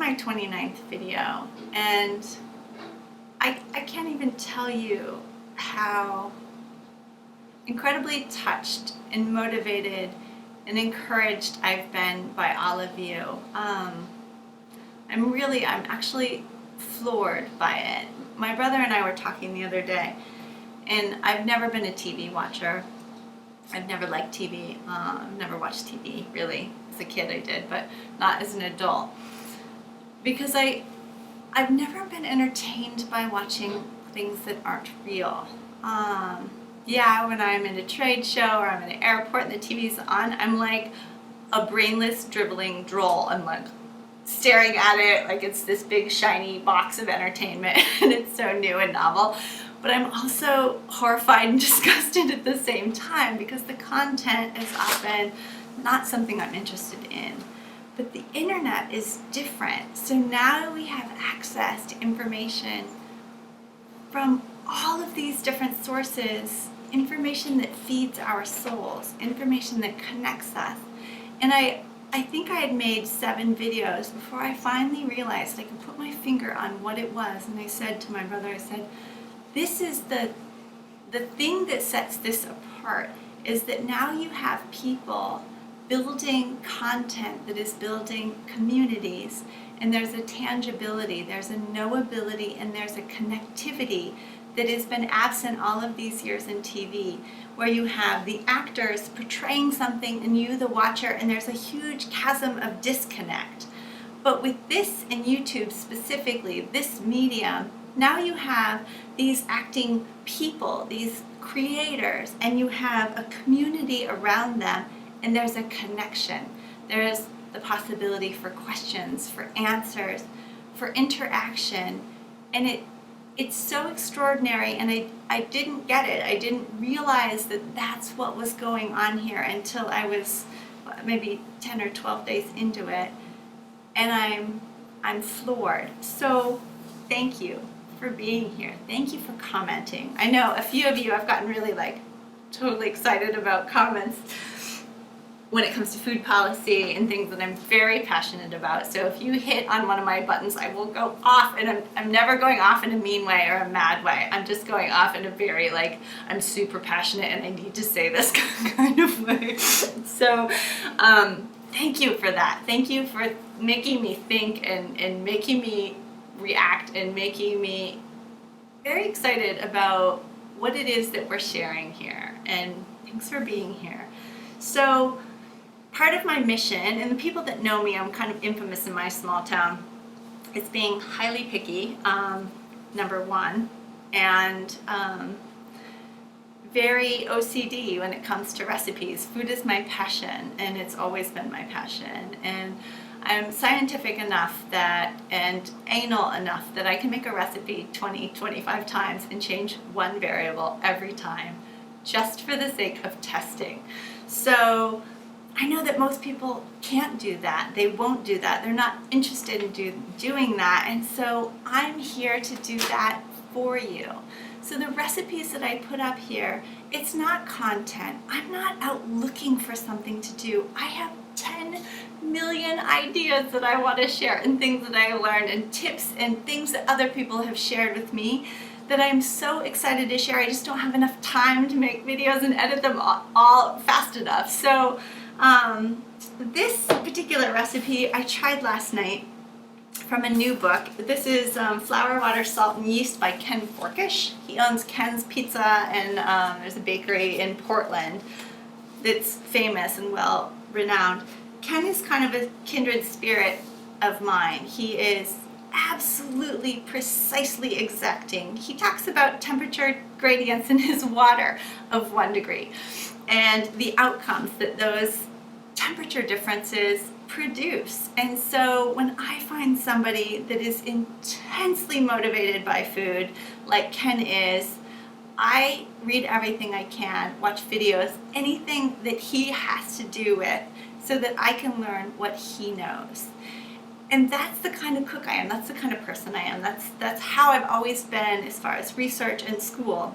my 29th video, and I can't even tell you how incredibly touched and motivated and encouraged I've been by all of you. I'm actually floored by it. My brother and I were talking the other day, and I've never been a TV watcher. I've never liked TV. I've never watched TV, really. As a kid I did, but not as an adult. Because I've never been entertained by watching things that aren't real. Yeah, when I'm in a trade show or I'm in an airport and the TV's on, I'm like a brainless, dribbling droll. I'm like staring at it like it's this big shiny box of entertainment and it's so new and novel. But I'm also horrified and disgusted at the same time because the content is often not something I'm interested in. But the internet is different. So now we have access to information from all of these different sources, information that feeds our souls, information that connects us. And I think I had made 7 videos before I finally realized I could put my finger on what it was. And I said to my brother, I said, this is the thing that sets this apart, is that now you have people building content that is building communities, and there's a tangibility, there's a knowability, and there's a connectivity that has been absent all of these years in TV, where you have the actors portraying something and you, the watcher, and there's a huge chasm of disconnect. But with this and YouTube specifically, this medium, now you have these acting people, these creators, and you have a community around them, and there's a connection. There's the possibility for questions, for answers, for interaction, and it's so extraordinary, and I didn't get it. I didn't realize that that's what was going on here until I was maybe 10 or 12 days into it, and I'm floored. So thank you for being here. Thank you for commenting. I know a few of you have gotten really totally excited about comments when it comes to food policy and things that I'm very passionate about. So if you hit on one of my buttons, I will go off, and I'm never going off in a mean way or a mad way. I'm just going off in a very I'm super passionate and I need to say this kind of way. So thank you for that. Thank you for making me think and making me react and making me very excited about what it is that we're sharing here. And thanks for being here. So part of my mission, and the people that know me, I'm kind of infamous in my small town, is being highly picky, number one, and very OCD when it comes to recipes. Food is my passion, and it's always been my passion. And I'm scientific enough and anal enough that I can make a recipe 20, 25 times and change one variable every time, just for the sake of testing. So I know that most people can't do that. They won't do that. They're not interested in doing that. And so I'm here to do that for you. So the recipes that I put up here, it's not content. I'm not out looking for something to do. I have 10 million ideas that I want to share, and things that I learned, and tips and things that other people have shared with me that I'm so excited to share. I just don't have enough time to make videos and edit them all fast enough. So this particular recipe I tried last night from a new book. This is Flour, Water, Salt, and Yeast by Ken Forkish. He owns Ken's Pizza, and there's a bakery in Portland that's famous and well renowned. Ken is kind of a kindred spirit of mine. He is absolutely precisely exacting. He talks about temperature gradients in his water of 1 degree and the outcomes that those temperature differences produce. And so when I find somebody that is intensely motivated by food, like Ken is, I read everything I can, watch videos, anything that he has to do with, so that I can learn what he knows. And that's the kind of cook I am. That's the kind of person I am. That's how I've always been as far as research and school.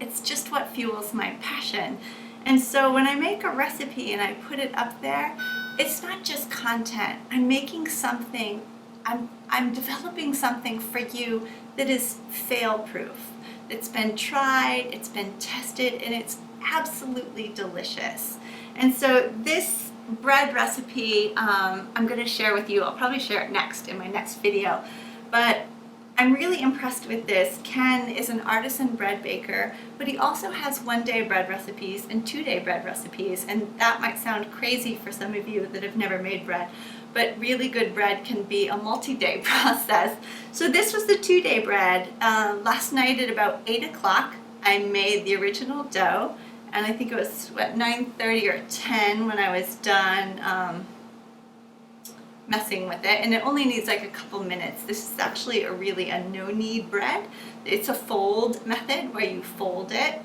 It's just what fuels my passion. And so when I make a recipe and I put it up there, it's not just content. I'm making something, I'm developing something for you that is fail-proof. It's been tried, it's been tested, and it's absolutely delicious. And so this bread recipe I'm going to share with you. I'll probably share it next in my next video. But I'm really impressed with this. Ken is an artisan bread baker, but he also has 1-day bread recipes and 2-day bread recipes, and that might sound crazy for some of you that have never made bread, but really good bread can be a multi-day process. So this was the 2-day bread. Last night at about 8 o'clock, I made the original dough, and I think it was, what, 9:30 or 10 when I was done messing with it, and it only needs like a couple minutes. This is actually a no-knead bread. It's a fold method where you fold it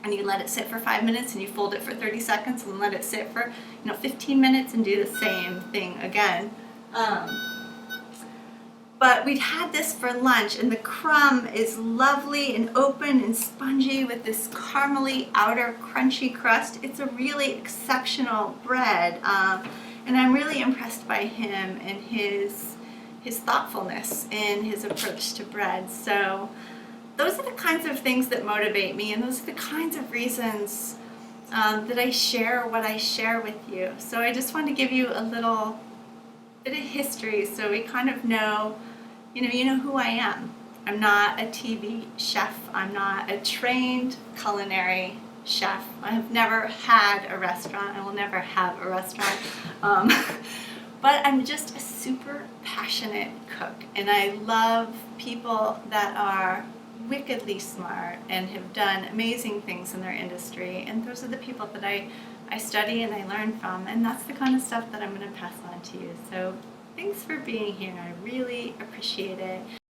and you let it sit for 5 minutes, and you fold it for 30 seconds and let it sit for 15 minutes and do the same thing again. But we'd had this for lunch, and the crumb is lovely and open and spongy with this caramely outer crunchy crust. It's a really exceptional bread. And I'm really impressed by him and his thoughtfulness in his approach to bread. So those are the kinds of things that motivate me, and those are the kinds of reasons that I share what I share with you. So I just want to give you a little bit of history so we kind of know, you know who I am. I'm not a TV chef. I'm not a trained culinary chef. I have never had a restaurant. I will never have a restaurant. But I'm just a super passionate cook, and I love people that are wickedly smart and have done amazing things in their industry, and those are the people that I study and I learn from, and that's the kind of stuff that I'm going to pass on to you. So thanks for being here. I really appreciate it.